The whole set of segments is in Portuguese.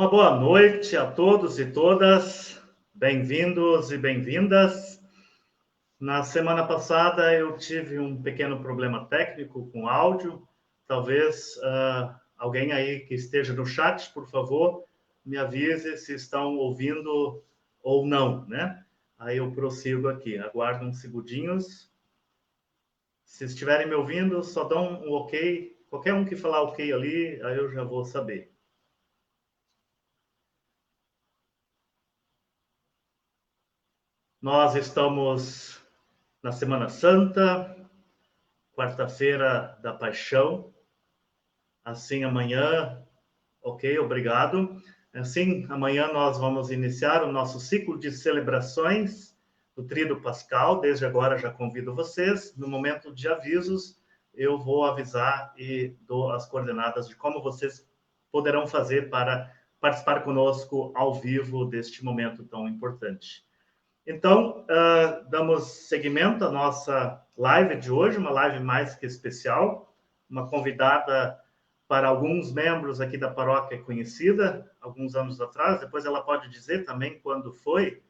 Uma boa noite a todos e todas, bem-vindos e bem-vindas. Na semana passada eu tive um pequeno problema técnico com áudio, talvez alguém aí que esteja no chat, por favor, me avise se estão ouvindo ou não, né? Aí eu prossigo aqui, aguardo uns segundinhos. Se estiverem me ouvindo, só dão um ok, qualquer um que falar ok ali, aí eu já vou saber. Nós estamos na Semana Santa, quarta-feira da Paixão. Assim, amanhã, ok, obrigado. Assim, amanhã nós vamos iniciar o nosso ciclo de celebrações do Tríduo Pascal. Desde agora já convido vocês. No momento de avisos, eu vou avisar e dou as coordenadas de como vocês poderão fazer para participar conosco ao vivo deste momento tão importante. Então, damos seguimento à nossa live de hoje, uma live mais que especial, uma convidada para alguns membros aqui da paróquia conhecida, alguns anos atrás, depois ela pode dizer também quando foi,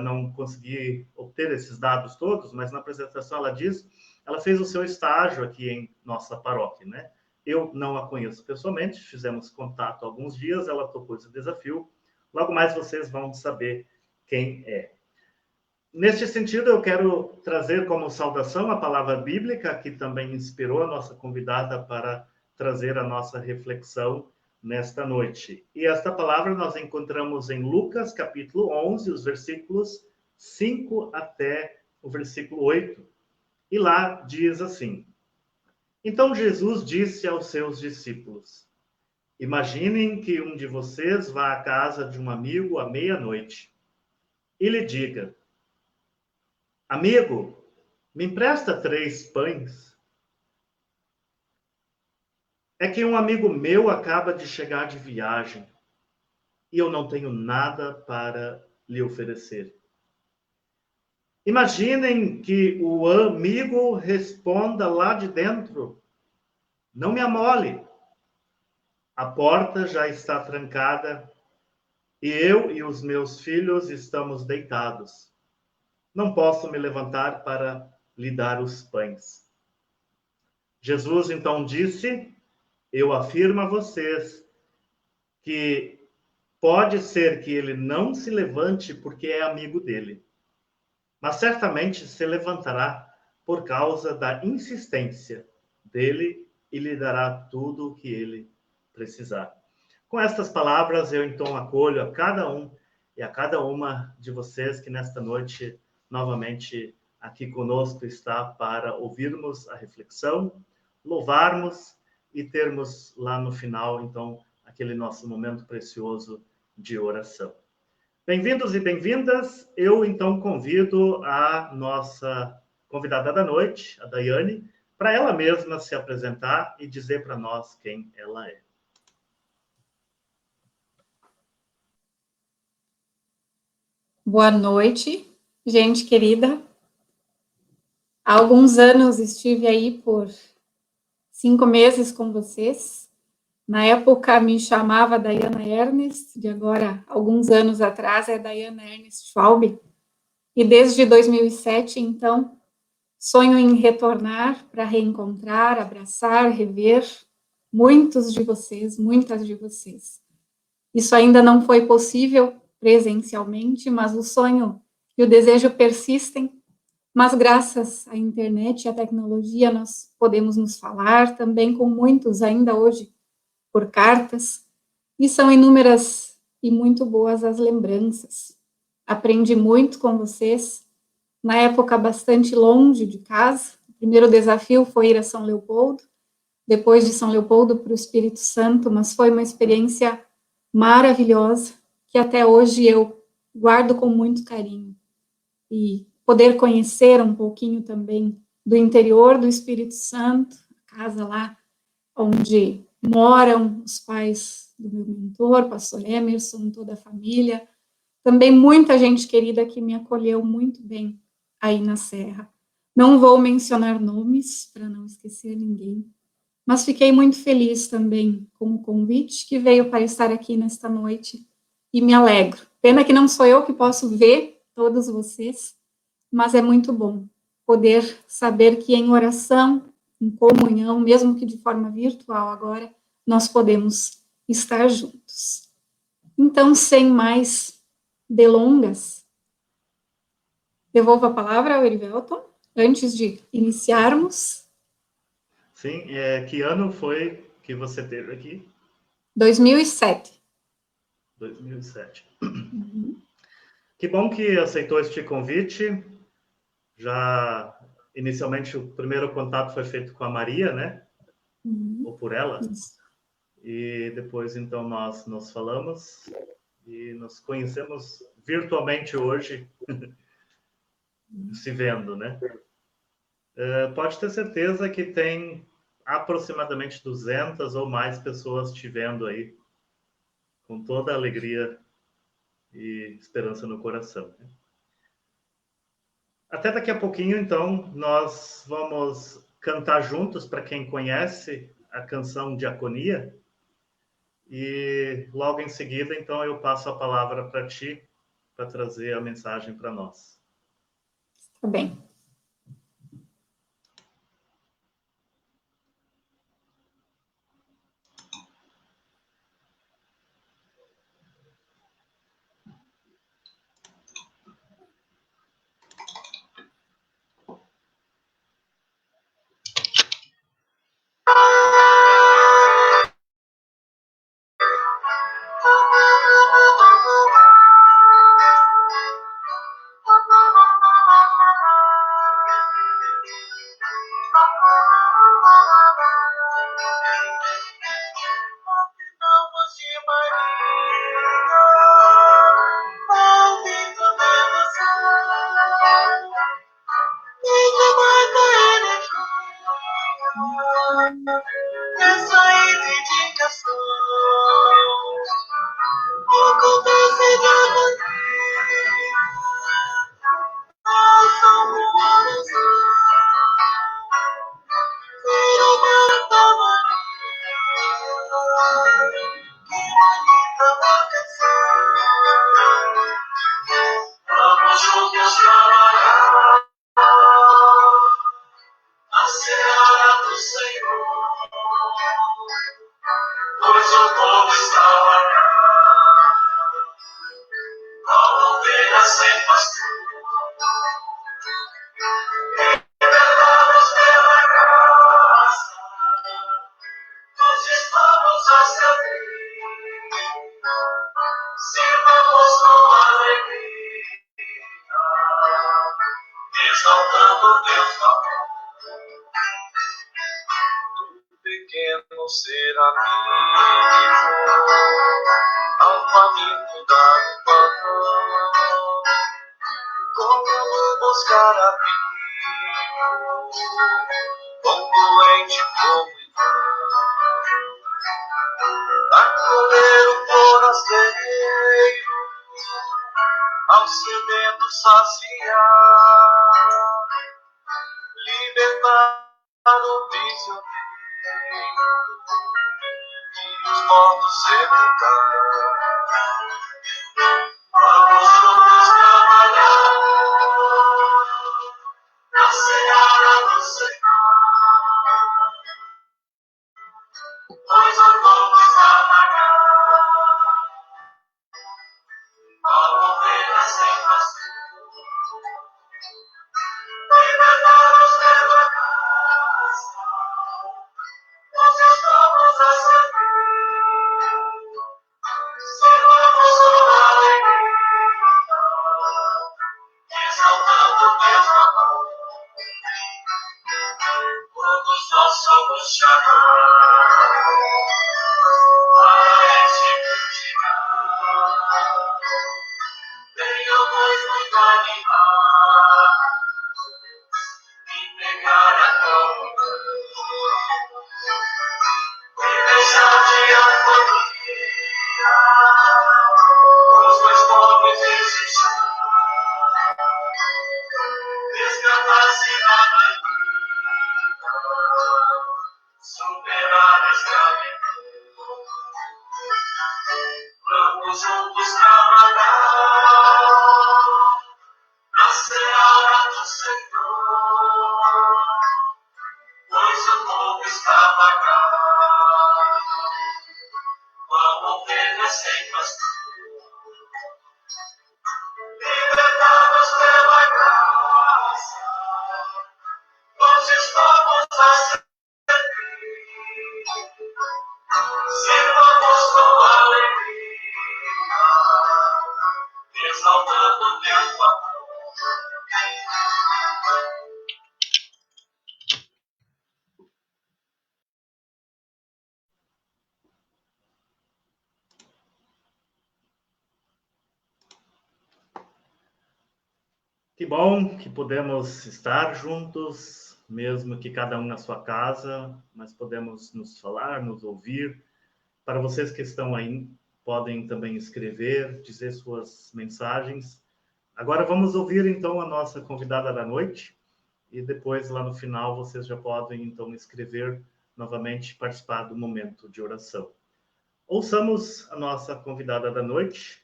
não consegui obter esses dados todos, mas na apresentação ela diz, ela fez o seu estágio aqui em nossa paróquia, né? Eu não a conheço pessoalmente, fizemos contato há alguns dias, ela topou esse desafio, logo mais vocês vão saber quem é. Neste sentido, eu quero trazer como saudação a palavra bíblica, que também inspirou a nossa convidada para trazer a nossa reflexão nesta noite. E esta palavra nós encontramos em Lucas, capítulo 11, os versículos 5 até o versículo 8. E lá diz assim: Então Jesus disse aos seus discípulos: Imaginem que um de vocês vá à casa de um amigo à meia-noite e lhe diga: Amigo, me empresta 3 pães? É que um amigo meu acaba de chegar de viagem e eu não tenho nada para lhe oferecer. Imaginem que o amigo responda lá de dentro: Não me amole. A porta já está trancada e eu e os meus filhos estamos deitados. Não posso me levantar para lhe dar os pães. Jesus então disse: Eu afirmo a vocês que pode ser que ele não se levante porque é amigo dele, mas certamente se levantará por causa da insistência dele e lhe dará tudo o que ele precisar. Com estas palavras, eu então acolho a cada um e a cada uma de vocês que nesta noite, novamente, aqui conosco está para ouvirmos a reflexão, louvarmos e termos lá no final, então, aquele nosso momento precioso de oração. Bem-vindos e bem-vindas. Eu, então, convido a nossa convidada da noite, a Daiane, para ela mesma se apresentar e dizer para nós quem ela é. Boa noite, gente querida. Há alguns anos estive aí por 5 meses com vocês. Na época me chamava Daiana Ernest, de agora, alguns anos atrás, é Daiana Ernest Schwalbe. E desde 2007, então, sonho em retornar para reencontrar, abraçar, rever muitos de vocês, muitas de vocês. Isso ainda não foi possível presencialmente, mas o sonho e o desejo persistem. Mas graças à internet e à tecnologia, nós podemos nos falar também com muitos ainda hoje por cartas, e são inúmeras e muito boas as lembranças. Aprendi muito com vocês, na época bastante longe de casa. O primeiro desafio foi ir a São Leopoldo, depois de São Leopoldo para o Espírito Santo, mas foi uma experiência maravilhosa, que até hoje eu guardo com muito carinho. E poder conhecer um pouquinho também do interior do Espírito Santo, a casa lá onde moram os pais do meu mentor, pastor Emerson, toda a família. Também muita gente querida que me acolheu muito bem aí na Serra. Não vou mencionar nomes para não esquecer ninguém, mas fiquei muito feliz também com o convite que veio para estar aqui nesta noite e me alegro. Pena que não sou eu que posso ver todos vocês, mas é muito bom poder saber que em oração, em comunhão, mesmo que de forma virtual agora, nós podemos estar juntos. Então, sem mais delongas, devolvo a palavra ao Erivelton, antes de iniciarmos. Sim, que ano foi que você teve aqui? 2007. 2007. Uhum. Que bom que aceitou este convite. Já, inicialmente, o primeiro contato foi feito com a Maria, né? Uhum. Ou por ela. Isso. E depois, então, nós nos falamos e nos conhecemos virtualmente hoje, se vendo, né? Pode ter certeza que tem aproximadamente 200 ou mais pessoas te vendo aí, com toda a alegria e esperança no coração. Né? Até daqui a pouquinho, então, nós vamos cantar juntos, para quem conhece a canção Diaconia. E logo em seguida, então, eu passo a palavra para ti, para trazer a mensagem para nós. Tá bem. está pagado. Vamos oferecer mas libertados pela graça, nós estamos a servir, sirvamos com alegria, exaltando Deus amor. Que bom que podemos estar juntos, mesmo que cada um na sua casa, mas podemos nos falar, nos ouvir. Para vocês que estão aí, podem também escrever, dizer suas mensagens. Agora vamos ouvir então a nossa convidada da noite e depois lá no final vocês já podem então escrever novamente, participar do momento de oração. Ouçamos a nossa convidada da noite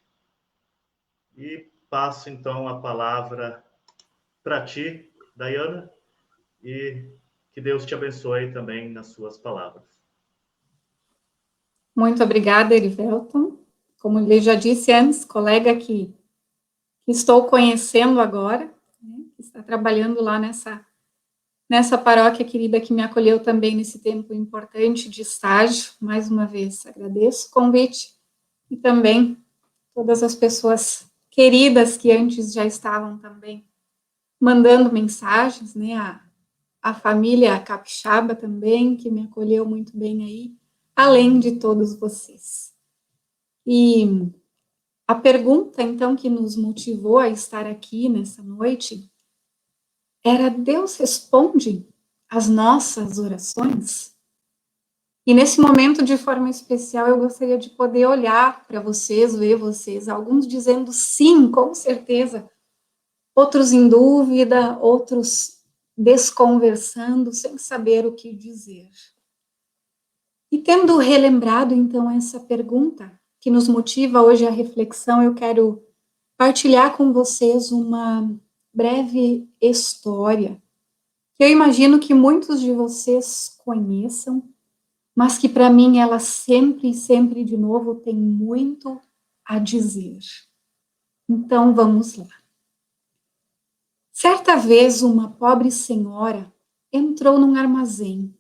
e passo então a palavra para ti, Dayana, e que Deus te abençoe também nas suas palavras. Muito obrigada, Erivelton. Como ele já disse antes, colega que estou conhecendo agora, né, que está trabalhando lá nessa paróquia querida que me acolheu também nesse tempo importante de estágio. Mais uma vez, agradeço o convite e também todas as pessoas queridas que antes já estavam também mandando mensagens, né, a família capixaba também, que me acolheu muito bem aí, além de todos vocês. E a pergunta, então, que nos motivou a estar aqui nessa noite era: Deus responde às nossas orações? E nesse momento, de forma especial, eu gostaria de poder olhar para vocês, ver vocês, alguns dizendo sim, com certeza, outros em dúvida, outros desconversando, sem saber o que dizer. E tendo relembrado, então, essa pergunta que nos motiva hoje a reflexão, eu quero partilhar com vocês uma breve história, que eu imagino que muitos de vocês conheçam, mas que para mim ela sempre e sempre de novo tem muito a dizer. Então, vamos lá. Certa vez, uma pobre senhora entrou num armazém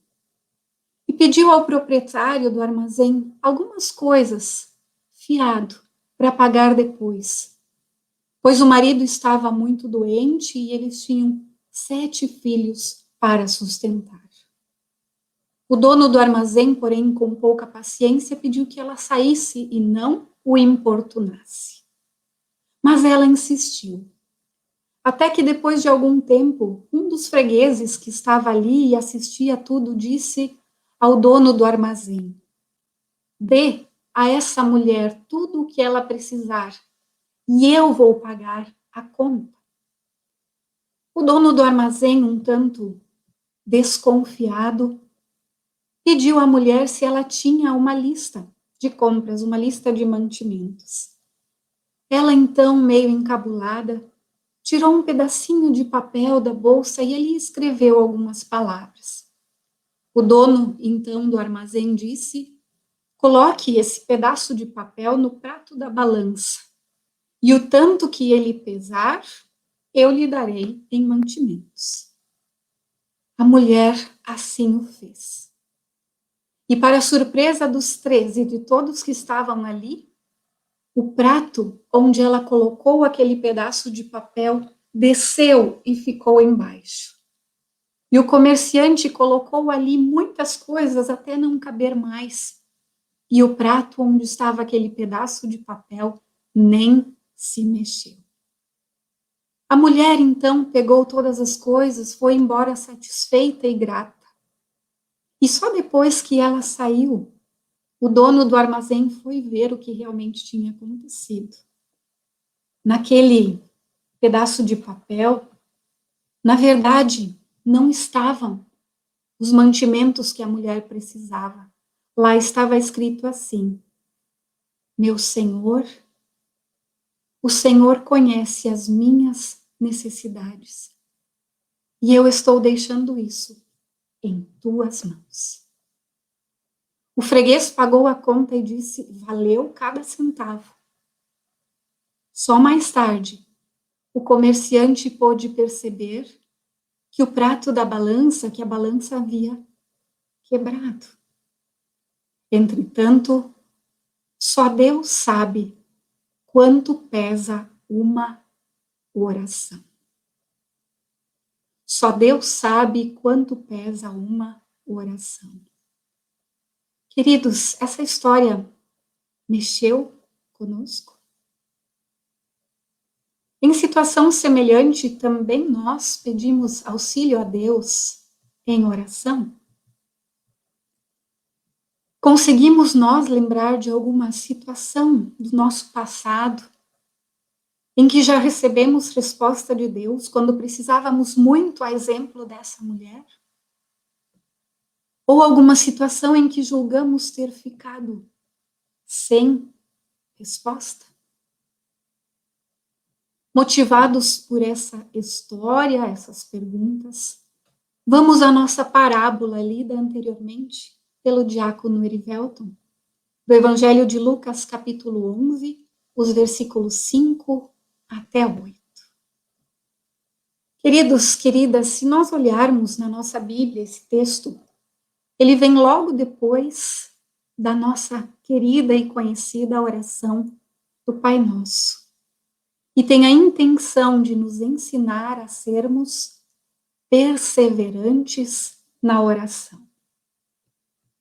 e pediu ao proprietário do armazém algumas coisas, fiado, para pagar depois, pois o marido estava muito doente e eles tinham 7 filhos para sustentar. O dono do armazém, porém, com pouca paciência, pediu que ela saísse e não o importunasse. Mas ela insistiu. Até que, depois de algum tempo, um dos fregueses que estava ali e assistia a tudo disse ao dono do armazém: dê a essa mulher tudo o que ela precisar e eu vou pagar a conta. O dono do armazém, um tanto desconfiado, pediu à mulher se ela tinha uma lista de compras, uma lista de mantimentos. Ela, então, meio encabulada, tirou um pedacinho de papel da bolsa e ali escreveu algumas palavras. O dono, então, do armazém disse: coloque esse pedaço de papel no prato da balança, e o tanto que ele pesar, eu lhe darei em mantimentos. A mulher assim o fez. E, para a surpresa dos 3 e de todos que estavam ali, o prato onde ela colocou aquele pedaço de papel desceu e ficou embaixo. E o comerciante colocou ali muitas coisas até não caber mais. E o prato onde estava aquele pedaço de papel nem se mexeu. A mulher, então, pegou todas as coisas, foi embora satisfeita e grata. E só depois que ela saiu, o dono do armazém foi ver o que realmente tinha acontecido. Naquele pedaço de papel, na verdade, não estavam os mantimentos que a mulher precisava. Lá estava escrito assim: meu Senhor, o Senhor conhece as minhas necessidades. E eu estou deixando isso em tuas mãos. O freguês pagou a conta e disse: valeu cada centavo. Só mais tarde, o comerciante pôde perceber que o prato da balança, que a balança havia quebrado. Entretanto, só Deus sabe quanto pesa uma oração. Só Deus sabe quanto pesa uma oração. Queridos, essa história mexeu conosco? Em situação semelhante, também nós pedimos auxílio a Deus em oração? Conseguimos nós lembrar de alguma situação do nosso passado em que já recebemos resposta de Deus quando precisávamos muito, a exemplo dessa mulher? Ou alguma situação em que julgamos ter ficado sem resposta? Motivados por essa história, essas perguntas, vamos à nossa parábola lida anteriormente pelo diácono Erivelton, do Evangelho de Lucas, capítulo 11, os versículos 5 até 8. Queridos, queridas, se nós olharmos na nossa Bíblia esse texto, ele vem logo depois da nossa querida e conhecida oração do Pai Nosso. E tem a intenção de nos ensinar a sermos perseverantes na oração.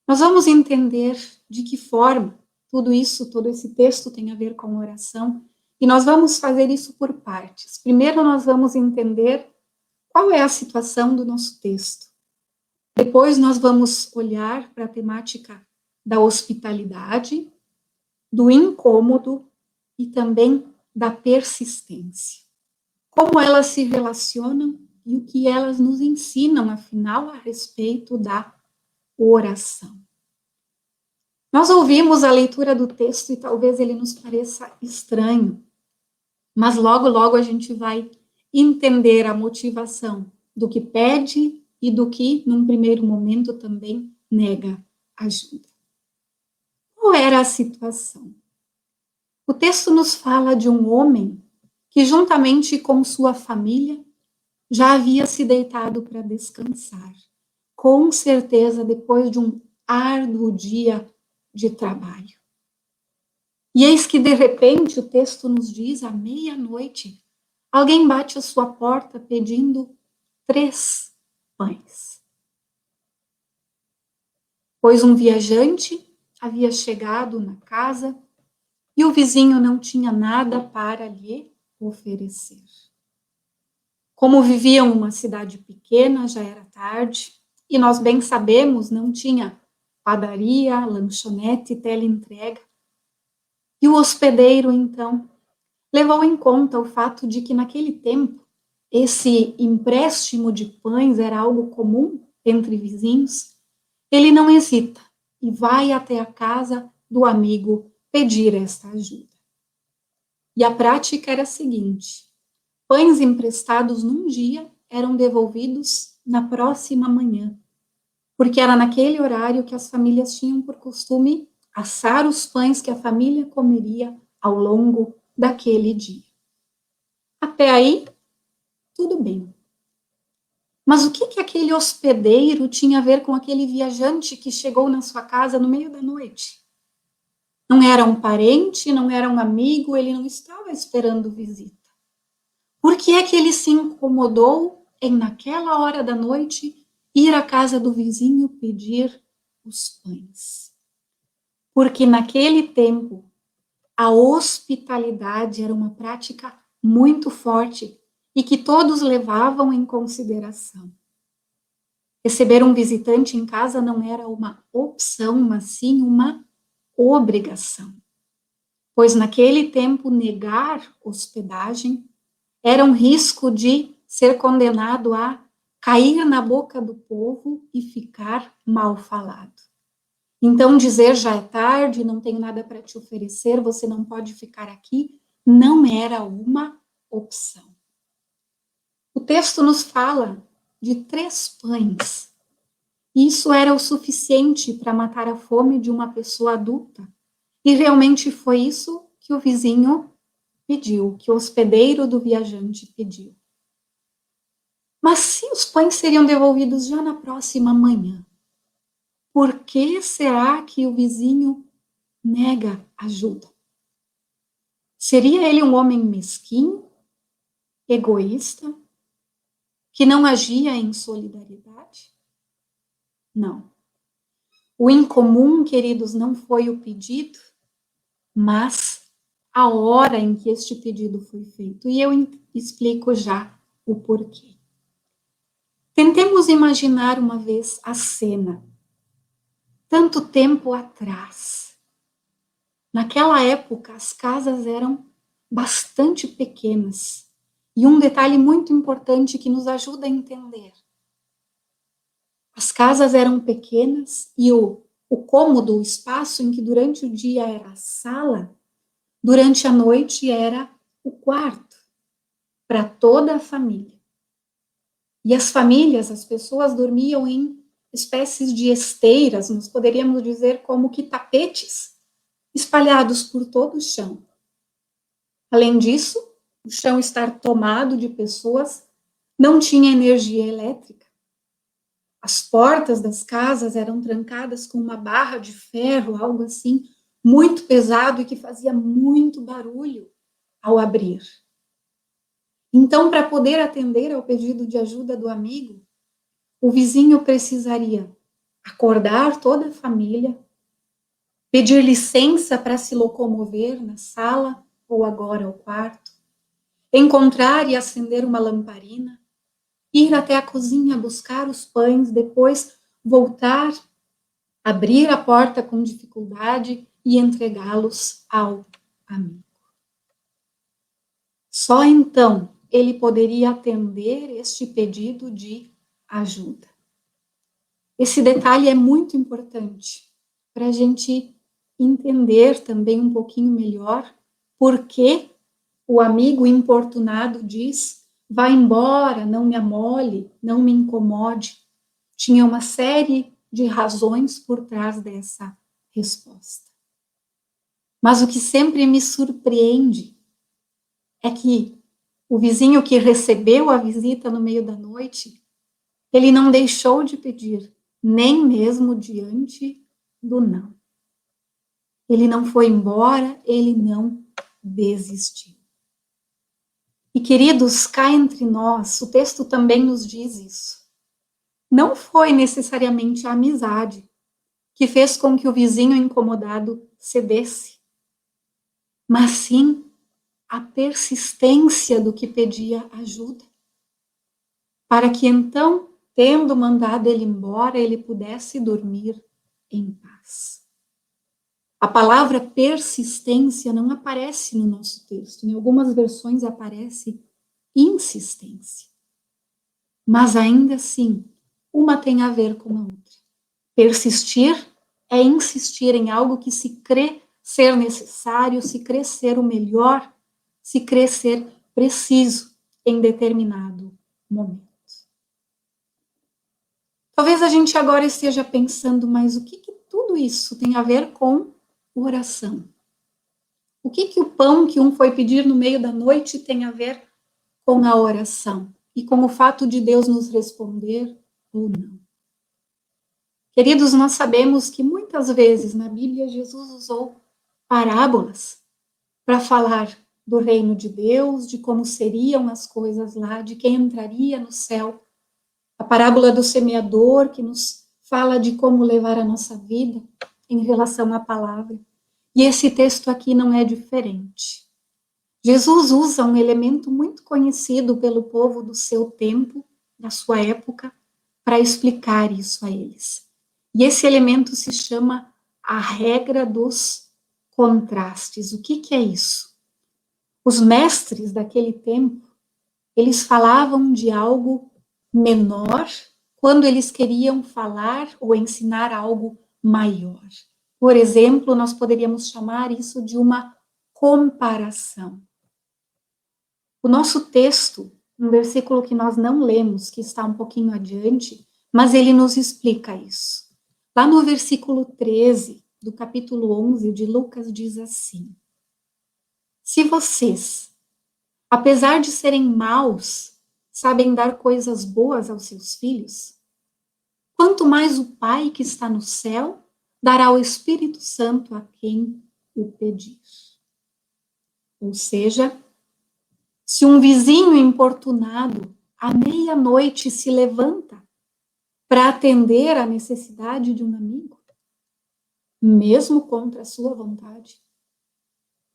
Nós vamos entender de que forma tudo isso, todo esse texto tem a ver com oração, e nós vamos fazer isso por partes. Primeiro nós vamos entender qual é a situação do nosso texto. Depois nós vamos olhar para a temática da hospitalidade, do incômodo e também da persistência. Como elas se relacionam e o que elas nos ensinam, afinal, a respeito da oração. Nós ouvimos a leitura do texto e talvez ele nos pareça estranho, mas logo, logo a gente vai entender a motivação do que pede e do que, num primeiro momento, também nega ajuda. Qual era a situação? O texto nos fala de um homem que, juntamente com sua família, já havia se deitado para descansar, com certeza depois de um árduo dia de trabalho. E eis que, de repente, o texto nos diz, à meia-noite, alguém bate à sua porta pedindo 3 pães. Pois um viajante havia chegado na casa e o vizinho não tinha nada para lhe oferecer. Como viviam numa cidade pequena, já era tarde, e nós bem sabemos, não tinha padaria, lanchonete, teleentrega. E o hospedeiro, então, levou em conta o fato de que naquele tempo esse empréstimo de pães era algo comum entre vizinhos. Ele não hesita e vai até a casa do amigo pedir esta ajuda. E a prática era a seguinte: pães emprestados num dia eram devolvidos na próxima manhã, porque era naquele horário que as famílias tinham por costume assar os pães que a família comeria ao longo daquele dia. Até aí, tudo bem. Mas o que aquele hospedeiro tinha a ver com aquele viajante que chegou na sua casa no meio da noite? Não era um parente, não era um amigo, ele não estava esperando visita. Por que é que ele se incomodou em, naquela hora da noite, ir à casa do vizinho pedir os pães? Porque naquele tempo, a hospitalidade era uma prática muito forte e que todos levavam em consideração. Receber um visitante em casa não era uma opção, mas sim uma obrigação. Pois naquele tempo, negar hospedagem era um risco de ser condenado a cair na boca do povo e ficar mal falado. Então, dizer já é tarde, não tenho nada para te oferecer, você não pode ficar aqui, não era uma opção. O texto nos fala de 3 pães Isso era o suficiente para matar a fome de uma pessoa adulta. E realmente foi isso que o vizinho pediu, que o hospedeiro do viajante pediu. Mas se os pães seriam devolvidos já na próxima manhã, por que será que o vizinho nega ajuda? Seria ele um homem mesquinho, egoísta, que não agia em solidariedade? Não. O incomum, queridos, não foi o pedido, mas a hora em que este pedido foi feito. E eu explico já o porquê. Tentemos imaginar uma vez a cena. Tanto tempo atrás. Naquela época, as casas eram bastante pequenas. E um detalhe muito importante que nos ajuda a entender. As casas eram pequenas e o cômodo, o espaço em que durante o dia era a sala, durante a noite era o quarto, para toda a família. E as famílias, as pessoas dormiam em espécies de esteiras, nós poderíamos dizer como que tapetes, espalhados por todo o chão. Além disso, o chão estar tomado de pessoas, não tinha energia elétrica. As portas das casas eram trancadas com uma barra de ferro, algo assim, muito pesado e que fazia muito barulho ao abrir. Então, para poder atender ao pedido de ajuda do amigo, o vizinho precisaria acordar toda a família, pedir licença para se locomover na sala ou agora ao quarto, encontrar e acender uma lamparina, ir até a cozinha buscar os pães, depois voltar, abrir a porta com dificuldade e entregá-los ao amigo. Só então ele poderia atender este pedido de ajuda. Esse detalhe é muito importante para a gente entender também um pouquinho melhor por que o amigo importunado diz: vá embora, não me amole, não me incomode. Tinha uma série de razões por trás dessa resposta. Mas o que sempre me surpreende é que o vizinho que recebeu a visita no meio da noite, ele não deixou de pedir, nem mesmo diante do não. Ele não foi embora, ele não desistiu. E, queridos, cá entre nós, o texto também nos diz isso. Não foi necessariamente a amizade que fez com que o vizinho incomodado cedesse, mas sim a persistência do que pedia ajuda, para que então, tendo mandado ele embora, ele pudesse dormir em paz. A palavra persistência não aparece no nosso texto, em algumas versões aparece insistência. Mas ainda assim, uma tem a ver com a outra. Persistir é insistir em algo que se crê ser necessário, se crê ser o melhor, se crê ser preciso em determinado momento. Talvez a gente agora esteja pensando, mas o que tudo isso tem a ver com oração? O que o pão que um foi pedir no meio da noite tem a ver com a oração? E com o fato de Deus nos responder ou não? Queridos, nós sabemos que muitas vezes na Bíblia Jesus usou parábolas para falar do reino de Deus, de como seriam as coisas lá, de quem entraria no céu. A parábola do semeador, que nos fala de como levar a nossa vida em relação à palavra. E esse texto aqui não é diferente. Jesus usa um elemento muito conhecido pelo povo do seu tempo, da sua época, para explicar isso a eles. E esse elemento se chama a regra dos contrastes. O que é isso? Os mestres daquele tempo, eles falavam de algo menor quando eles queriam falar ou ensinar algo maior. Por exemplo, nós poderíamos chamar isso de uma comparação. O nosso texto, um versículo que nós não lemos, que está um pouquinho adiante, Mas ele nos explica isso. Lá no versículo 13 do capítulo 11 de Lucas diz assim: se vocês, apesar de serem maus, sabem dar coisas boas aos seus filhos, quanto mais o Pai que está no céu dará o Espírito Santo a quem o pedir. Ou seja, se um vizinho importunado à meia-noite se levanta para atender à necessidade de um amigo, mesmo contra a sua vontade,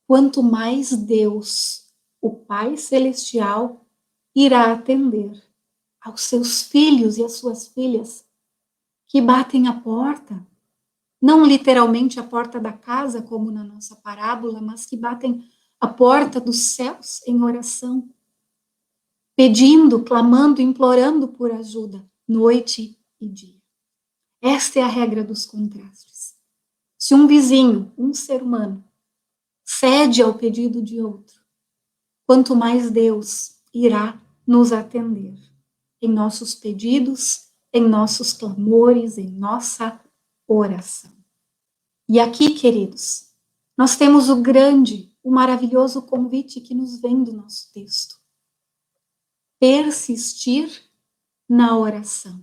quanto mais Deus, o Pai Celestial, irá atender aos seus filhos e às suas filhas que batem a porta, não literalmente a porta da casa, como na nossa parábola, mas que batem a porta dos céus em oração, pedindo, clamando, implorando por ajuda, noite e dia. Esta é a regra dos contrastes. Se um vizinho, um ser humano, cede ao pedido de outro, quanto mais Deus irá nos atender em nossos pedidos, em nossos clamores, em nossa oração. E aqui, queridos, nós temos o grande, o maravilhoso convite que nos vem do nosso texto. Persistir na oração.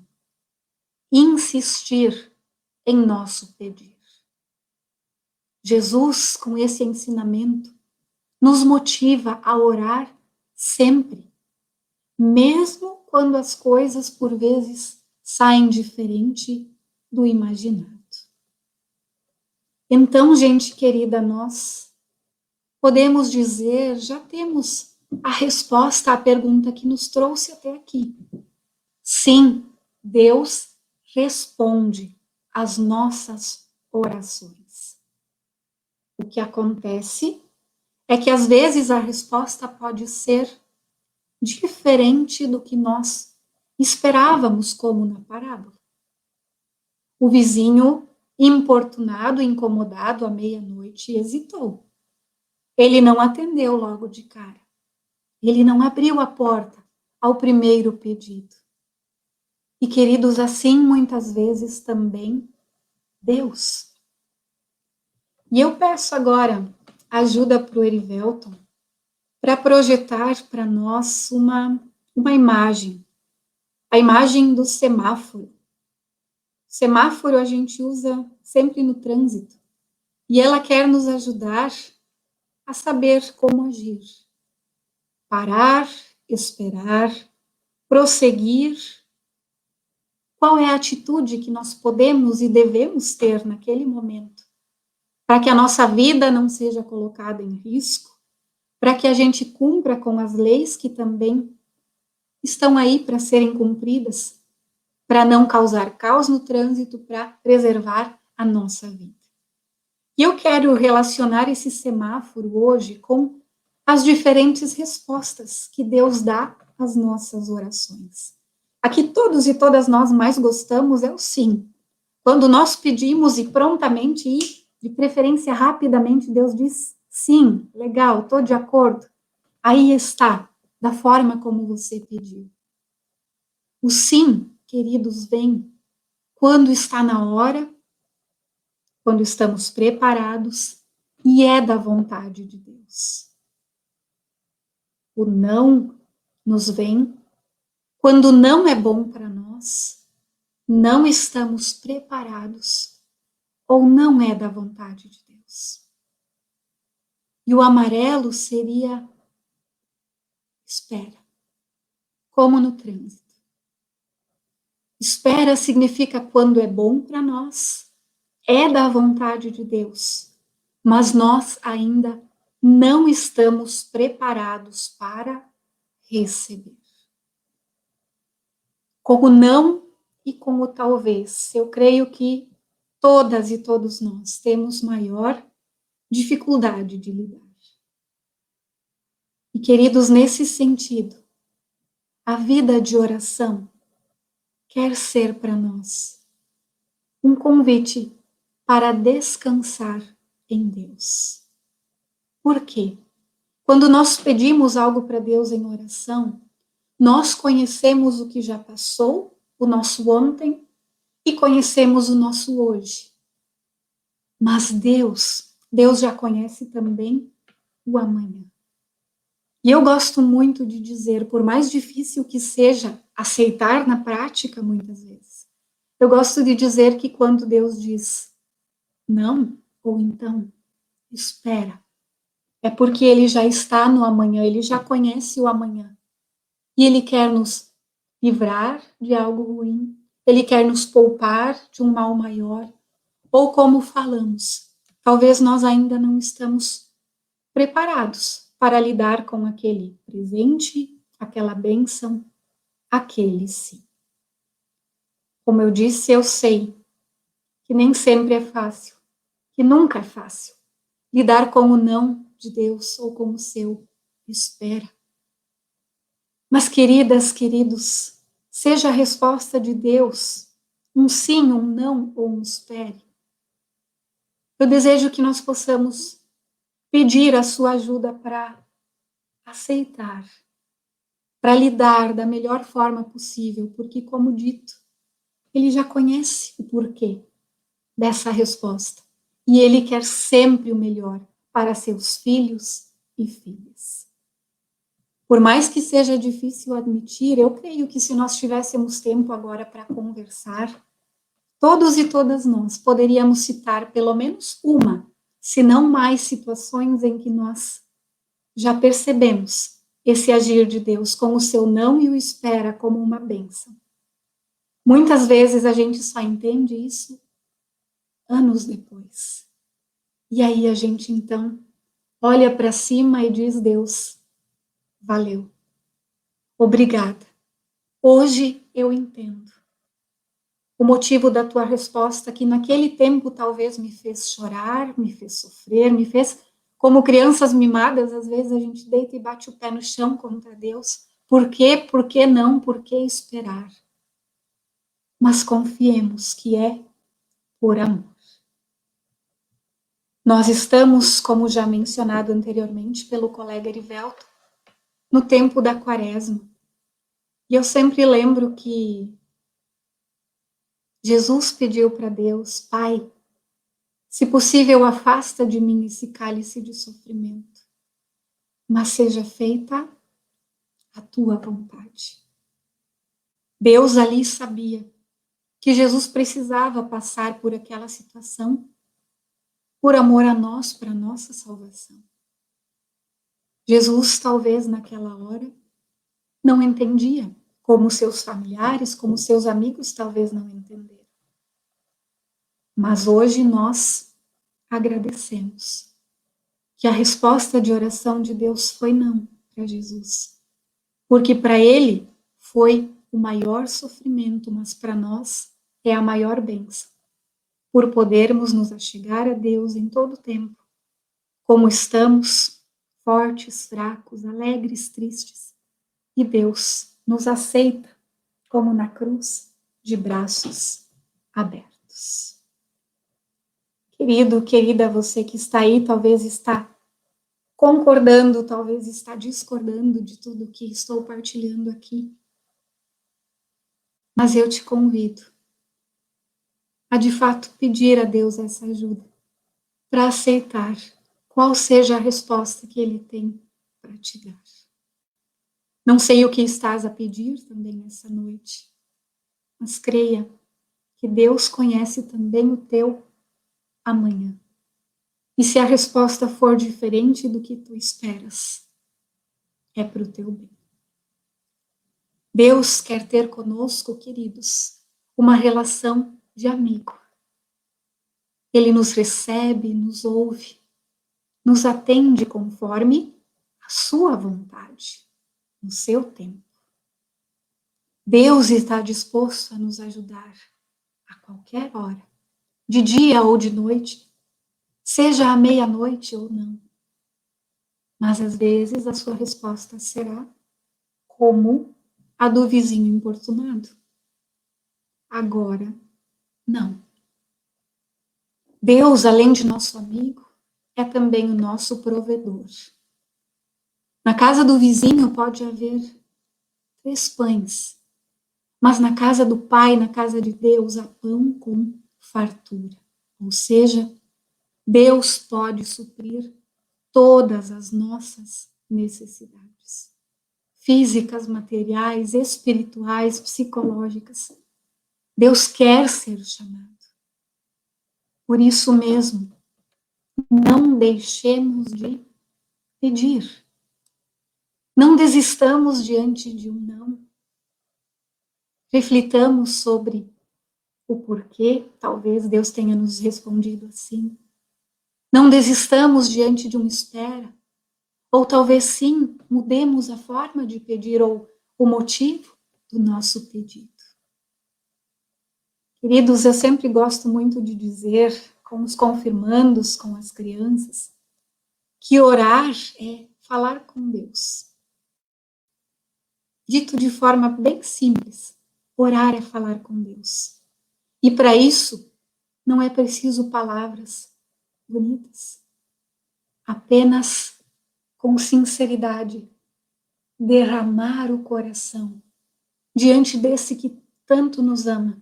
Insistir em nosso pedir. Jesus, com esse ensinamento, nos motiva a orar sempre, mesmo quando as coisas, por vezes, saem diferente do imaginado. Então, gente querida, nós podemos dizer, já temos a resposta à pergunta que nos trouxe até aqui. Sim, Deus responde às nossas orações. O que acontece é que às vezes a resposta pode ser diferente do que nós esperávamos, como na parábola. O vizinho, importunado, incomodado à meia-noite, hesitou. Ele não atendeu logo de cara. Ele não abriu a porta ao primeiro pedido. E, queridos, assim muitas vezes também Deus. E eu peço agora ajuda para o Erivelton para projetar para nós uma imagem. A imagem do semáforo. Semáforo a gente usa sempre no trânsito. E ela quer nos ajudar a saber como agir. Parar, esperar, prosseguir. Qual é a atitude que nós podemos e devemos ter naquele momento? Para que a nossa vida não seja colocada em risco, para que a gente cumpra com as leis que também estão aí para serem cumpridas, para não causar caos no trânsito, para preservar a nossa vida. E eu quero relacionar esse semáforo hoje com as diferentes respostas que Deus dá às nossas orações. A que todos e todas nós mais gostamos é o sim. Quando nós pedimos e prontamente e, de preferência rapidamente, Deus diz sim, legal, estou de acordo. Aí está, da forma como você pediu. O sim, queridos, vem quando está na hora, quando estamos preparados e é da vontade de Deus. O não nos vem quando não é bom para nós, não estamos preparados ou não é da vontade de Deus. E o amarelo seria espera, como no trânsito. Espera significa quando é bom para nós, é da vontade de Deus, mas nós ainda não estamos preparados para receber. Com o não e com o talvez, eu creio que todas e todos nós temos maior dificuldade de lidar. E, queridos, nesse sentido, a vida de oração quer ser para nós um convite para descansar em Deus. Por quê? Quando nós pedimos algo para Deus em oração, nós conhecemos o que já passou o nosso ontem e conhecemos o nosso hoje. Mas Deus já conhece também o amanhã. E eu gosto muito de dizer, por mais difícil que seja aceitar na prática, muitas vezes, eu gosto de dizer que quando Deus diz não, ou então espera, é porque Ele já está no amanhã, Ele já conhece o amanhã. E Ele quer nos livrar de algo ruim, Ele quer nos poupar de um mal maior, ou como falamos, talvez nós ainda não estamos preparados para lidar com aquele presente, aquela bênção, aquele sim. Como eu disse, eu sei que nem sempre é fácil, que nunca é fácil lidar com o não de Deus ou com o seu espera. Mas, queridas, queridos, seja a resposta de Deus um sim, um não ou um espere. Eu desejo que nós possamos pedir a sua ajuda para aceitar, para lidar da melhor forma possível, porque, como dito, Ele já conhece o porquê dessa resposta. E Ele quer sempre o melhor para seus filhos e filhas. Por mais que seja difícil admitir, eu creio que se nós tivéssemos tempo agora para conversar, todos e todas nós poderíamos citar pelo menos uma, se não mais situações em que nós já percebemos esse agir de Deus com o seu não e o espera como uma bênção. Muitas vezes a gente só entende isso anos depois. E aí a gente então olha para cima e diz: Deus, valeu, obrigada. Hoje eu entendo o motivo da tua resposta, que naquele tempo talvez me fez chorar, me fez sofrer, me fez, como crianças mimadas, às vezes a gente deita e bate o pé no chão contra Deus. Por quê? Por que não? Por que esperar? Mas confiemos que é por amor. Nós estamos, como já mencionado anteriormente pelo colega Erivelto, no tempo da Quaresma. E eu sempre lembro que Jesus pediu para Deus: Pai, se possível, afasta de mim esse cálice de sofrimento, mas seja feita a tua vontade. Deus ali sabia que Jesus precisava passar por aquela situação por amor a nós, para a nossa salvação. Jesus, talvez naquela hora, não entendia, como seus familiares, como seus amigos talvez não entenderam. Mas hoje nós agradecemos que a resposta de oração de Deus foi não para Jesus. Porque para ele foi o maior sofrimento, mas para nós é a maior bênção, por podermos nos achegar a Deus em todo tempo, como estamos, fortes, fracos, alegres, tristes, e Deus nos aceita, como na cruz, de braços abertos. Querido, querida, você que está aí, talvez está concordando, talvez está discordando de tudo que estou partilhando aqui. Mas eu te convido a, de fato, pedir a Deus essa ajuda, para aceitar qual seja a resposta que Ele tem para te dar. Não sei o que estás a pedir também nessa noite, mas creia que Deus conhece também o teu amanhã. E se a resposta for diferente do que tu esperas, é para o teu bem. Deus quer ter conosco, queridos, uma relação de amigo. Ele nos recebe, nos ouve, nos atende conforme a sua vontade, no seu tempo. Deus está disposto a nos ajudar a qualquer hora, de dia ou de noite, seja à meia-noite ou não. Mas às vezes a sua resposta será como a do vizinho importunado. Agora, não. Deus, além de nosso amigo, é também o nosso provedor. Na casa do vizinho pode haver 3 pães, Mas na casa do Pai, na casa de Deus, há pão com fartura. Ou seja, Deus pode suprir todas as nossas necessidades. Físicas, materiais, espirituais, psicológicas. Deus quer ser chamado. Por isso mesmo, não deixemos de pedir. Não desistamos diante de um não. Reflitamos sobre o porquê, talvez Deus tenha nos respondido assim. Não desistamos diante de uma espera. Ou talvez sim, mudemos a forma de pedir ou o motivo do nosso pedido. Queridos, eu sempre gosto muito de dizer, com os confirmandos, com as crianças, que orar é falar com Deus. Dito de forma bem simples, orar é falar com Deus. E para isso, não é preciso palavras bonitas. Apenas, com sinceridade, derramar o coração diante desse que tanto nos ama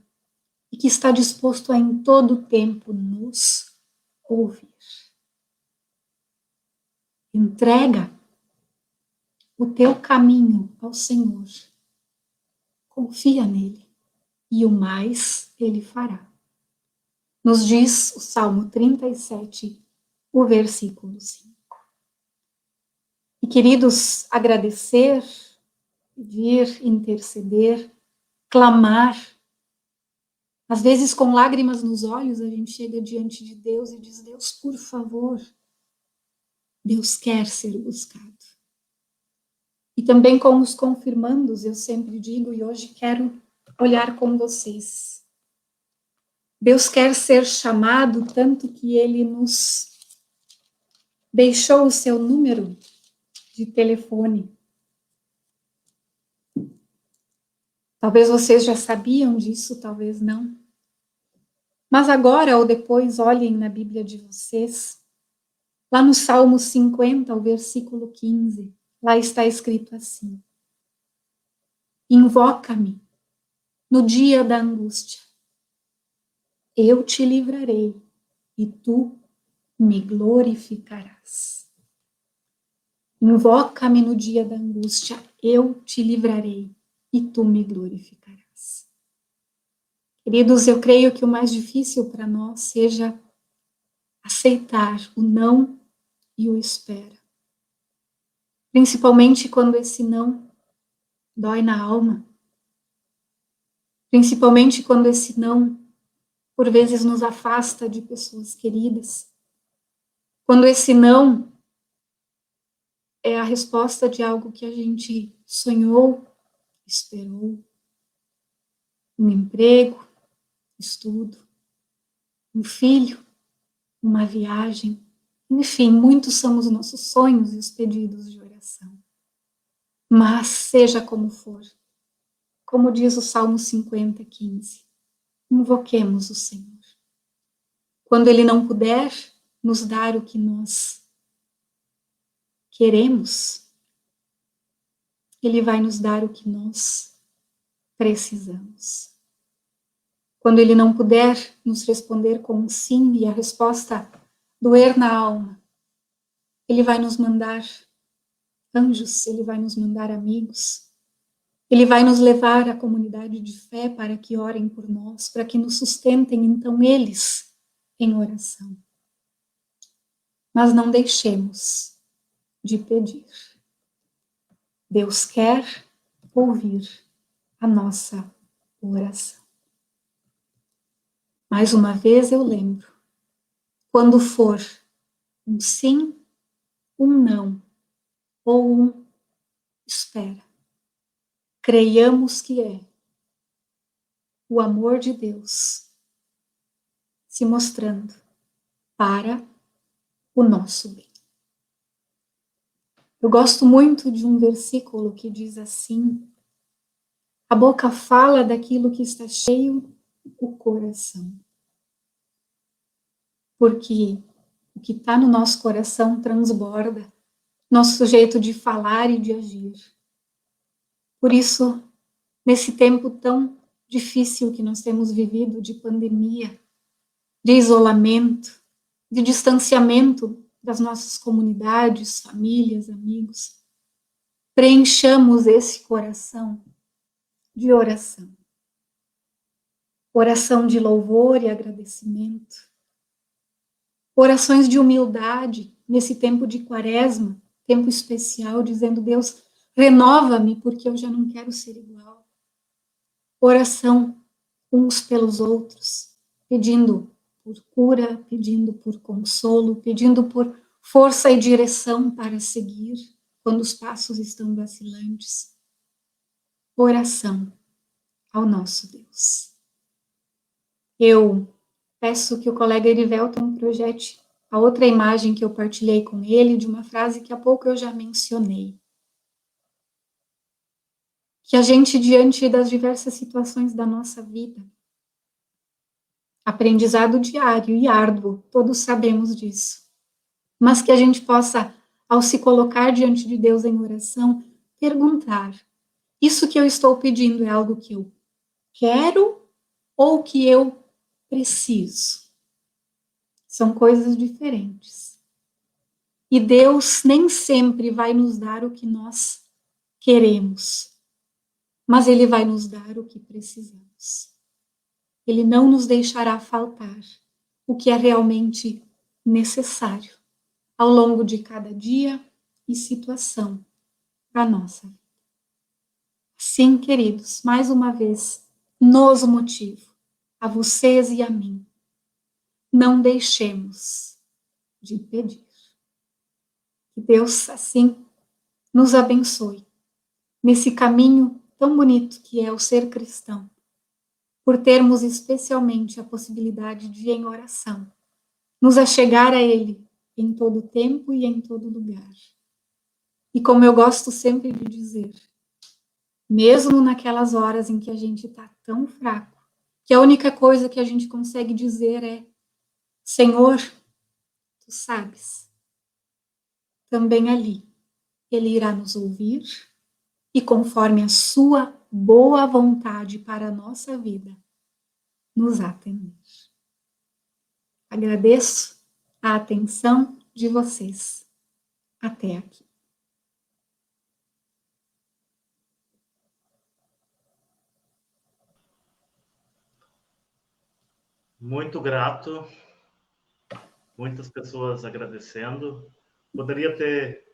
e que está disposto a em todo tempo nos ouvir. Entrega o teu caminho ao Senhor. Confia nele e o mais ele fará. Nos diz o Salmo 37, o versículo 5. E queridos, agradecer, pedir, interceder, clamar. Às vezes, com lágrimas nos olhos, a gente chega diante de Deus e diz: Deus, por favor. Deus quer ser buscado. E também com os confirmandos, eu sempre digo, e hoje quero olhar com vocês. Deus quer ser chamado, tanto que Ele nos deixou o seu número de telefone. Talvez vocês já sabiam disso, talvez não. Mas agora ou depois olhem na Bíblia de vocês, lá no Salmo 50, o versículo 15, lá está escrito assim: Invoca-me no dia da angústia, eu te livrarei e tu me glorificarás. Invoca-me no dia da angústia, eu te livrarei e tu me glorificarás. Queridos, eu creio que o mais difícil para nós seja aceitar o não e o espera. Principalmente quando esse não dói na alma. Principalmente quando esse não, por vezes, nos afasta de pessoas queridas. Quando esse não é a resposta de algo que a gente sonhou, esperou. Um emprego, estudo, um filho, uma viagem. Enfim, muitos são os nossos sonhos e os pedidos de oração. Mas, seja como for, como diz o Salmo 50, 15, invoquemos o Senhor. Quando Ele não puder nos dar o que nós queremos, Ele vai nos dar o que nós precisamos. Quando Ele não puder nos responder com um sim e a resposta doer na alma, Ele vai nos mandar anjos, Ele vai nos mandar amigos, Ele vai nos levar à comunidade de fé para que orem por nós, para que nos sustentem, então, eles em oração. Mas não deixemos de pedir. Deus quer ouvir a nossa oração. Mais uma vez eu lembro, quando for um sim, um não, ou um espera, creiamos que é o amor de Deus se mostrando para o nosso bem. Eu gosto muito de um versículo que diz assim: a boca fala daquilo que está cheio o coração. Porque o que está no nosso coração transborda nosso jeito de falar e de agir. Por isso, nesse tempo tão difícil que nós temos vivido, de pandemia, de isolamento, de distanciamento das nossas comunidades, famílias, amigos. Preenchamos esse coração de oração. Oração de louvor e agradecimento. Orações de humildade nesse tempo de quaresma, tempo especial, dizendo: Deus, renova-me porque eu já não quero ser igual. Oração uns pelos outros, pedindo por cura, pedindo por consolo, pedindo por força e direção para seguir quando os passos estão vacilantes. Oração ao nosso Deus. Eu peço que o colega Erivelton projete a outra imagem que eu partilhei com ele, de uma frase que há pouco eu já mencionei. Que a gente, diante das diversas situações da nossa vida, aprendizado diário e árduo, todos sabemos disso, mas que a gente possa, ao se colocar diante de Deus em oração, perguntar: isso que eu estou pedindo é algo que eu quero ou que eu preciso? São coisas diferentes. E Deus nem sempre vai nos dar o que nós queremos, mas Ele vai nos dar o que precisamos. Ele não nos deixará faltar o que é realmente necessário ao longo de cada dia e situação da nossa vida. Sim, queridos, mais uma vez, nos motivo, a vocês e a mim, não deixemos de pedir. Que Deus, assim, nos abençoe nesse caminho tão bonito que é o ser cristão, por termos especialmente a possibilidade de, em oração, nos achegar a Ele em todo tempo e em todo lugar. E como eu gosto sempre de dizer, mesmo naquelas horas em que a gente está tão fraco, que a única coisa que a gente consegue dizer é: Senhor, Tu sabes. Também ali, Ele irá nos ouvir e, conforme a sua boa vontade para a nossa vida, nos atender. Agradeço a atenção de vocês até aqui. Muito grato, muitas pessoas agradecendo. Poderia ter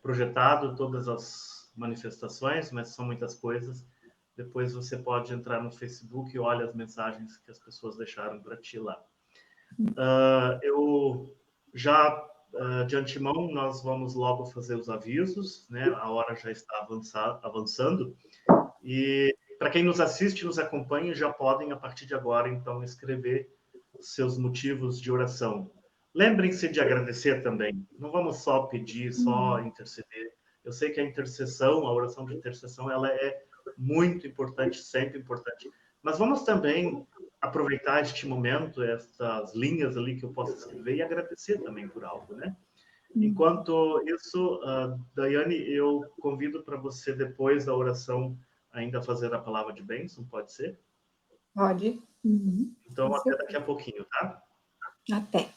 projetado todas as manifestações, mas são muitas coisas. Depois você pode entrar no Facebook e olha as mensagens que as pessoas deixaram para ti lá. Eu já, de antemão, nós vamos logo fazer os avisos, né? A hora já está avançando. E para quem nos assiste, nos acompanha, já podem, a partir de agora, então, escrever seus motivos de oração. Lembrem-se de agradecer também. Não vamos só pedir, só interceder. Eu sei que a intercessão, a oração de intercessão, ela é muito importante, sempre importante. Mas vamos também aproveitar este momento, estas linhas ali que eu posso escrever e agradecer também por algo, né? Enquanto isso, Daiane, eu convido para você, depois da oração, ainda fazer a palavra de bênção, pode ser? Pode. Então, até daqui a pouquinho, tá? Até.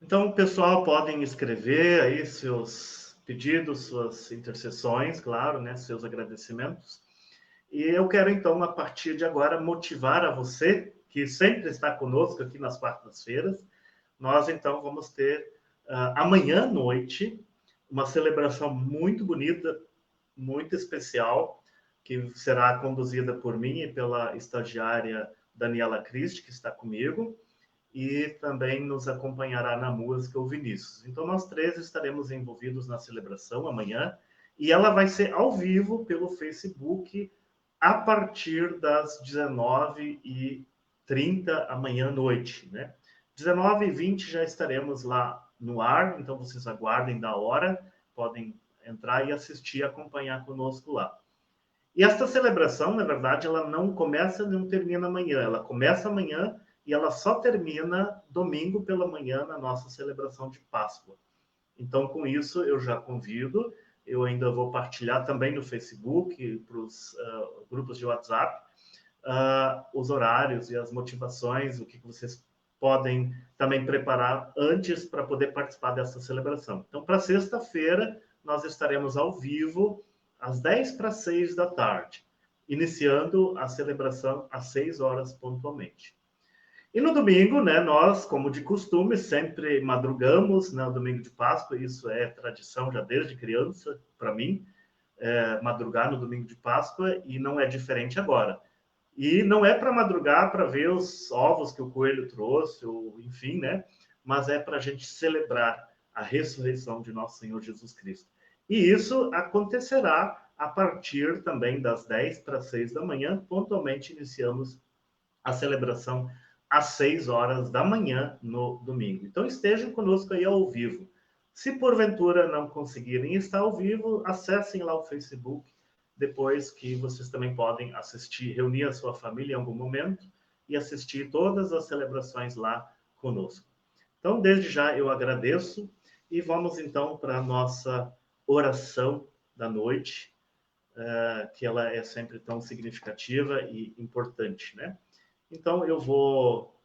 Então, pessoal, podem escrever aí seus pedidos, suas intercessões, claro, né, seus agradecimentos. E eu quero, então, a partir de agora, motivar a você, que sempre está conosco aqui nas quartas-feiras. Nós, então, vamos ter amanhã à noite uma celebração muito bonita, muito especial, que será conduzida por mim e pela estagiária Daniela Christ, que está comigo, e também nos acompanhará na música o Vinícius. Então, nós três estaremos envolvidos na celebração amanhã, e ela vai ser ao vivo pelo Facebook a partir das 19h30 amanhã à noite, né? 19h20 já estaremos lá no ar, então vocês aguardem da hora, podem entrar e assistir, acompanhar conosco lá. E esta celebração, na verdade, ela não começa e não termina amanhã, ela começa amanhã e ela só termina domingo pela manhã na nossa celebração de Páscoa. Então, com isso, eu já convido Eu ainda vou partilhar também no Facebook, para os grupos de WhatsApp, os horários e as motivações, o que vocês podem também preparar antes para poder participar dessa celebração. Então, para sexta-feira, nós estaremos ao vivo às 5:50 da tarde, iniciando a celebração às 6 horas pontualmente. E no domingo, né, nós, como de costume, sempre madrugamos, né, no domingo de Páscoa. Isso é tradição já desde criança, para mim, madrugar no domingo de Páscoa, e não é diferente agora. E não é para madrugar para ver os ovos que o coelho trouxe, ou enfim, né? Mas é para a gente celebrar a ressurreição de nosso Senhor Jesus Cristo. E isso acontecerá a partir também das 5:50 da manhã. Pontualmente iniciamos a celebração às 6 horas da manhã no domingo. Então estejam conosco aí ao vivo. Se porventura não conseguirem estar ao vivo, acessem lá o Facebook, depois que vocês também podem assistir, reunir a sua família em algum momento e assistir todas as celebrações lá conosco. Então, desde já eu agradeço e vamos então para a nossa oração da noite, que ela é sempre tão significativa e importante, né? Então, eu vou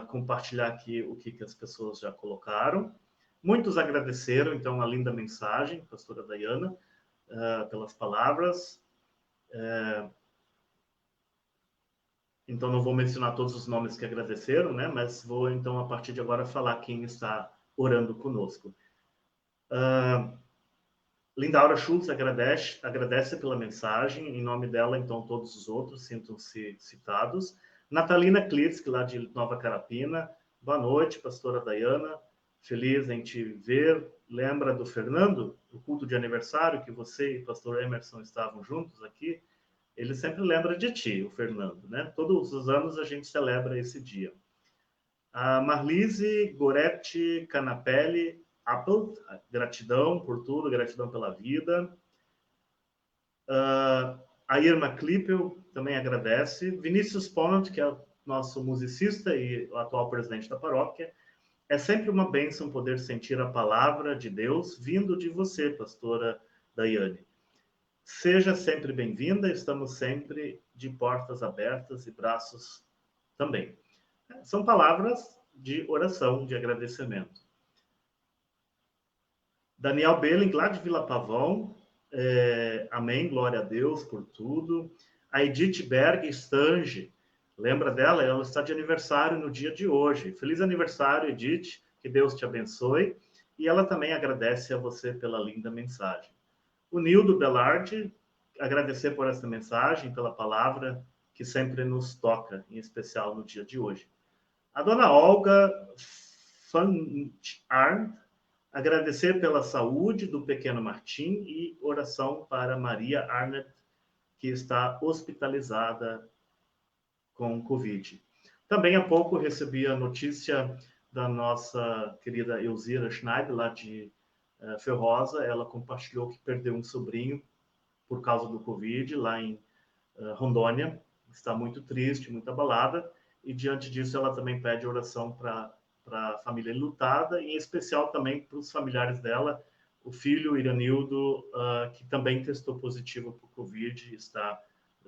compartilhar aqui o que as pessoas já colocaram. Muitos agradeceram, então, a linda mensagem, pastora Dayana, pelas palavras. Então, não vou mencionar todos os nomes que agradeceram, né? Mas vou, então, a partir de agora, falar quem está orando conosco. Lindaura Schultz agradece pela mensagem. Em nome dela, então, todos os outros sintam-se citados. Natalina Klitsk, lá de Nova Carapina. Boa noite, pastora Dayana. Feliz em te ver. Lembra do Fernando, do culto de aniversário, que você e o pastor Emerson estavam juntos aqui? Ele sempre lembra de ti, o Fernando, né? Todos os anos a gente celebra esse dia. A Marlise Goretti Canapelli Apple, gratidão por tudo, gratidão pela vida. A Irma Klippel também agradece. Vinícius Ponant, que é o nosso musicista e o atual presidente da paróquia. É sempre uma bênção poder sentir a palavra de Deus vindo de você, pastora Daiane. Seja sempre bem-vinda, estamos sempre de portas abertas e braços também. São palavras de oração, de agradecimento. Daniel Belling, lá de Vila Pavão, amém, glória a Deus por tudo. A Edith Berg Stange, lembra dela? Ela está de aniversário no dia de hoje. Feliz aniversário, Edith, que Deus te abençoe. E ela também agradece a você pela linda mensagem. O Nildo Belardi, agradecer por essa mensagem, pela palavra que sempre nos toca, em especial no dia de hoje. A dona Olga Fanarn, agradecer pela saúde do pequeno Martim e oração para Maria Arnett, que está hospitalizada com Covid. Também há pouco recebi a notícia da nossa querida Elzira Schneider, lá de Ferrosa. Ela compartilhou que perdeu um sobrinho por causa do Covid, lá em Rondônia. Está muito triste, muito abalada. E diante disso, ela também pede oração para a família enlutada, e em especial também para os familiares dela, o filho Iranildo, que também testou positivo para o Covid, está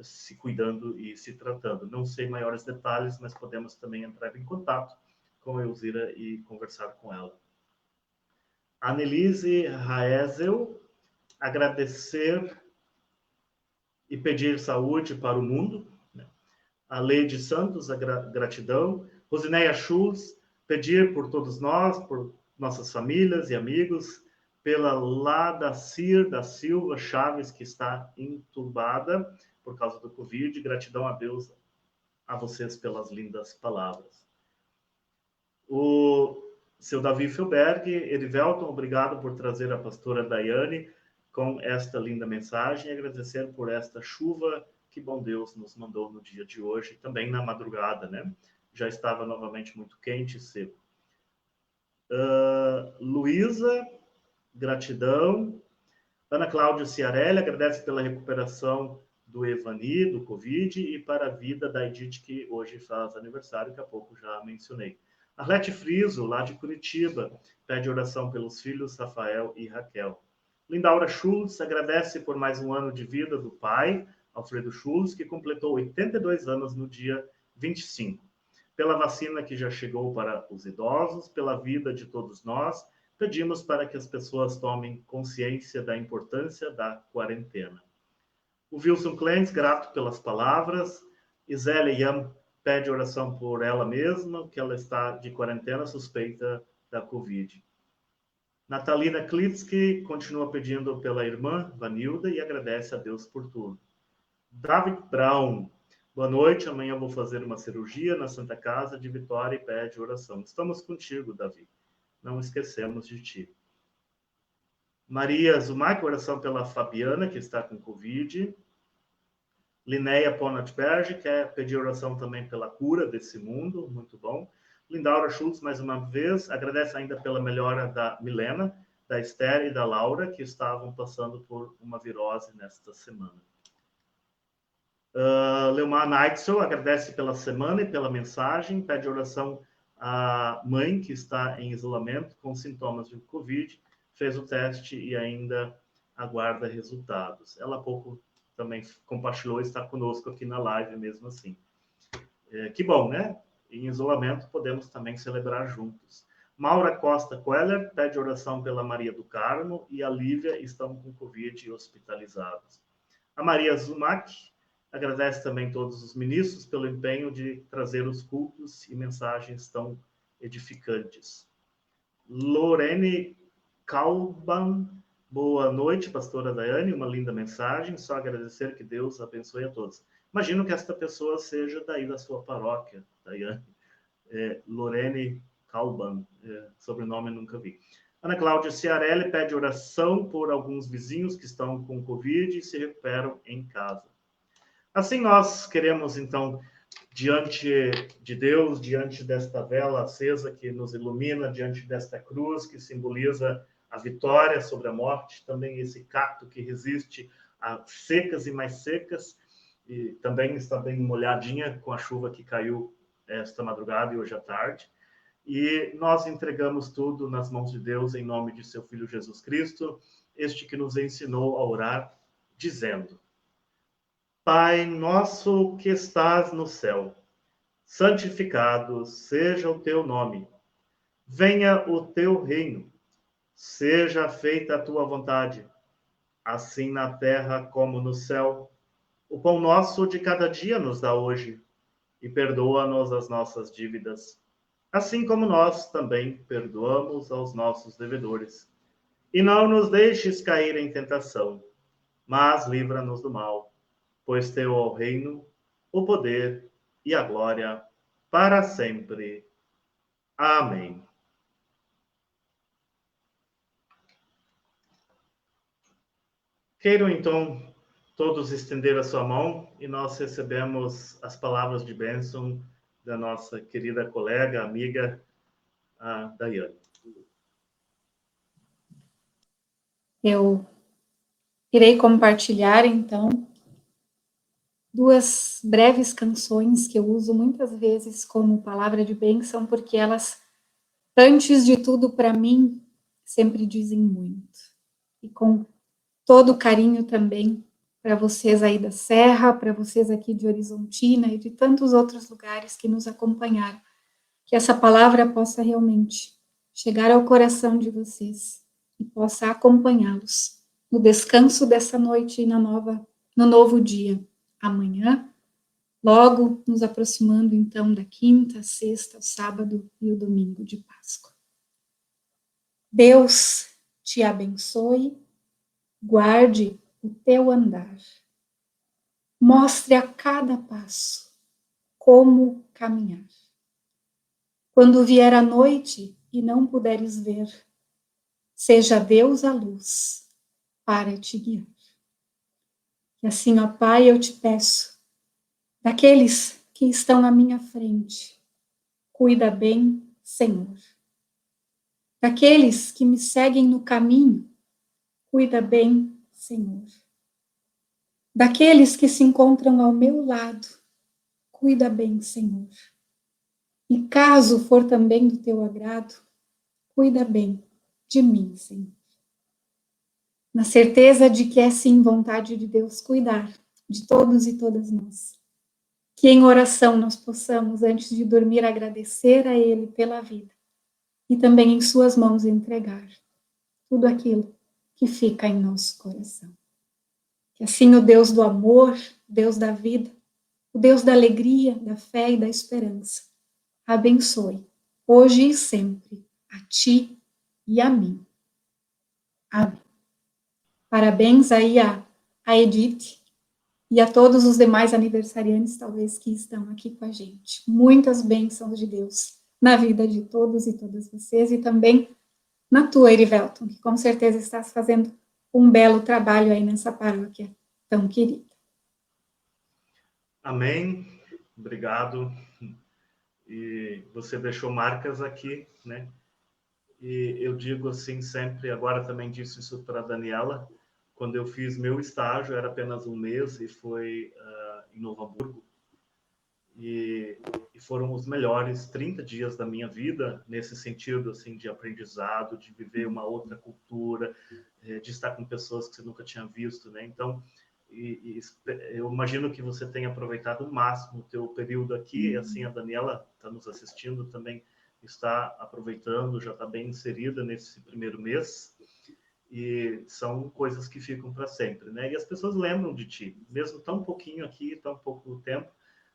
se cuidando e se tratando. Não sei maiores detalhes, mas podemos também entrar em contato com a Elzira e conversar com ela. A Annelise Raezel, agradecer e pedir saúde para o mundo. A Leide Santos, a gratidão. Rosineia Schultz, pedir por todos nós, por nossas famílias e amigos, pela Ladacir da Silva Chaves, que está entubada por causa do Covid. Gratidão a Deus, a vocês pelas lindas palavras. O seu Davi Filberg, Erivelton, obrigado por trazer a pastora Daiane com esta linda mensagem e agradecer por esta chuva que bom Deus nos mandou no dia de hoje, também na madrugada, né? Já estava novamente muito quente e seco. Luísa, gratidão. Ana Cláudia Ciarelli, agradece pela recuperação do Evani, do Covid, e para a vida da Edith, que hoje faz aniversário, que há pouco já mencionei. Arlete Friso, lá de Curitiba, pede oração pelos filhos Rafael e Raquel. Lindaura Schultz agradece por mais um ano de vida do pai, Alfredo Schultz, que completou 82 anos no dia 25. Pela vacina que já chegou para os idosos, pela vida de todos nós, pedimos para que as pessoas tomem consciência da importância da quarentena. O Wilson Clentes, grato pelas palavras. Isele Yam pede oração por ela mesma, que ela está de quarentena suspeita da Covid. Natalina Klitsky continua pedindo pela irmã Vanilda e agradece a Deus por tudo. David Brown, boa noite, amanhã vou fazer uma cirurgia na Santa Casa de Vitória e pede oração. Estamos contigo, Davi. Não esquecemos de ti. Maria Zumac, oração pela Fabiana, que está com Covid. Linéia Ponatberg quer pedir oração também pela cura desse mundo, muito bom. Lindaura Schultz, mais uma vez, agradece ainda pela melhora da Milena, da Esther e da Laura, que estavam passando por uma virose nesta semana. Leomar Neitzel agradece pela semana e pela mensagem, pede oração à mãe, que está em isolamento com sintomas de Covid, fez o teste e ainda aguarda resultados. Ela há pouco também compartilhou, está conosco aqui na live mesmo assim. Que bom, né? Em isolamento podemos também celebrar juntos. Maura Costa Queller pede oração pela Maria do Carmo e a Lívia estão com Covid e hospitalizados. A Maria Zumac agradece também todos os ministros pelo empenho de trazer os cultos e mensagens tão edificantes. Lorene Kalban, boa noite, pastora Daiane, uma linda mensagem, só agradecer que Deus abençoe a todos. Imagino que esta pessoa seja daí da sua paróquia, Daiane. Lorene Kalban, sobrenome nunca vi. Ana Cláudia Ciarelli pede oração por alguns vizinhos que estão com Covid e se recuperam em casa. Assim nós queremos, então, diante de Deus, diante desta vela acesa que nos ilumina, diante desta cruz que simboliza a vitória sobre a morte, também esse cacto que resiste a secas e mais secas, e também está bem molhadinha com a chuva que caiu esta madrugada e hoje à tarde. E nós entregamos tudo nas mãos de Deus em nome de seu Filho Jesus Cristo, este que nos ensinou a orar, dizendo: Pai nosso que estás no céu, santificado seja o teu nome. Venha o teu reino. Seja feita a tua vontade, assim na terra como no céu. O pão nosso de cada dia nos dá hoje, e perdoa-nos as nossas dívidas, assim como nós também perdoamos aos nossos devedores. E não nos deixes cair em tentação, mas livra-nos do mal, pois teu é o reino, o poder e a glória para sempre. Amém. Queiram, então, todos estender a sua mão e nós recebemos as palavras de bênção da nossa querida colega, amiga, a Daiane. Eu irei compartilhar, então, duas breves canções que eu uso muitas vezes como palavra de bênção, porque elas, antes de tudo, para mim, sempre dizem muito. E com todo carinho também para vocês aí da Serra, para vocês aqui de Horizontina e de tantos outros lugares que nos acompanharam. Que essa palavra possa realmente chegar ao coração de vocês e possa acompanhá-los no descanso dessa noite e no novo dia. Amanhã, logo nos aproximando então da quinta, sexta, o sábado e o domingo de Páscoa. Deus te abençoe, guarde o teu andar, mostre a cada passo como caminhar. Quando vier a noite e não puderes ver, seja Deus a luz para te guiar. E assim, ó Pai, eu te peço, daqueles que estão à minha frente, cuida bem, Senhor. Daqueles que me seguem no caminho, cuida bem, Senhor. Daqueles que se encontram ao meu lado, cuida bem, Senhor. E caso for também do teu agrado, cuida bem de mim, Senhor. na certeza de que é sim vontade de Deus cuidar de todos e todas nós. Que em oração nós possamos, antes de dormir, agradecer a Ele pela vida e também em suas mãos entregar tudo aquilo que fica em nosso coração. Que assim o Deus do amor, Deus da vida, o Deus da alegria, da fé e da esperança, abençoe, hoje e sempre, a ti e a mim. Amém. Parabéns aí a Edith e a todos os demais aniversariantes, talvez, que estão aqui com a gente. Muitas bênçãos de Deus na vida de todos e todas vocês, e também na tua, Erivelton, que com certeza estás fazendo um belo trabalho aí nessa paróquia tão querida. Amém. Obrigado. E você deixou marcas aqui, né? E eu digo assim sempre, agora também disse isso para a Daniela, quando eu fiz meu estágio, era apenas um mês e foi em Novo Hamburgo. E foram os melhores 30 dias da minha vida, nesse sentido, assim, de aprendizado, de viver uma outra cultura, de estar com pessoas que você nunca tinha visto, né? Então, eu imagino que você tenha aproveitado o máximo o teu período aqui, assim, a Daniela está nos assistindo também, está aproveitando, já está bem inserida nesse primeiro mês, e são coisas que ficam para sempre, né? E as pessoas lembram de ti, mesmo tão pouquinho aqui, tão pouco tempo,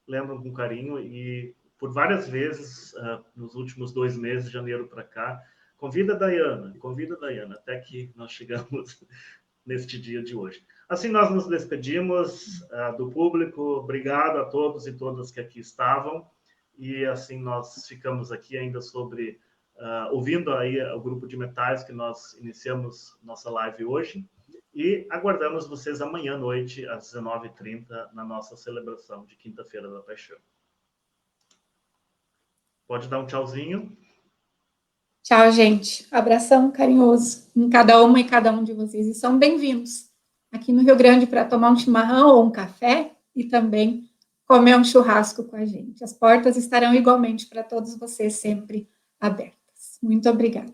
lembram com carinho, e por várias vezes, nos últimos 2 meses, de janeiro para cá, convida a Dayana, até que nós chegamos neste dia de hoje. Assim nós nos despedimos do público, obrigado a todos e todas que aqui estavam, e assim nós ficamos aqui ainda sobre, ouvindo aí o grupo de metais que nós iniciamos nossa live hoje, e aguardamos vocês amanhã à noite, às 19h30, na nossa celebração de Quinta-feira da Paixão. Pode dar um tchauzinho. Tchau, gente. Abração carinhoso em cada uma e cada um de vocês. E são bem-vindos aqui no Rio Grande para tomar um chimarrão ou um café e também comer um churrasco com a gente. As portas estarão igualmente para todos vocês sempre abertas. Muito obrigada.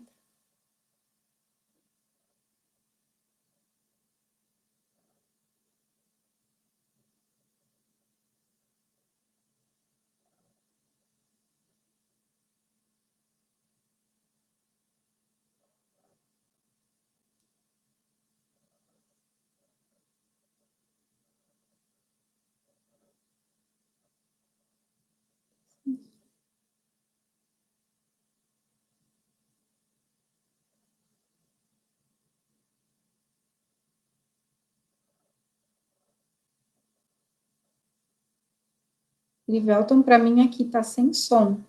Erivelton, para mim aqui está sem som.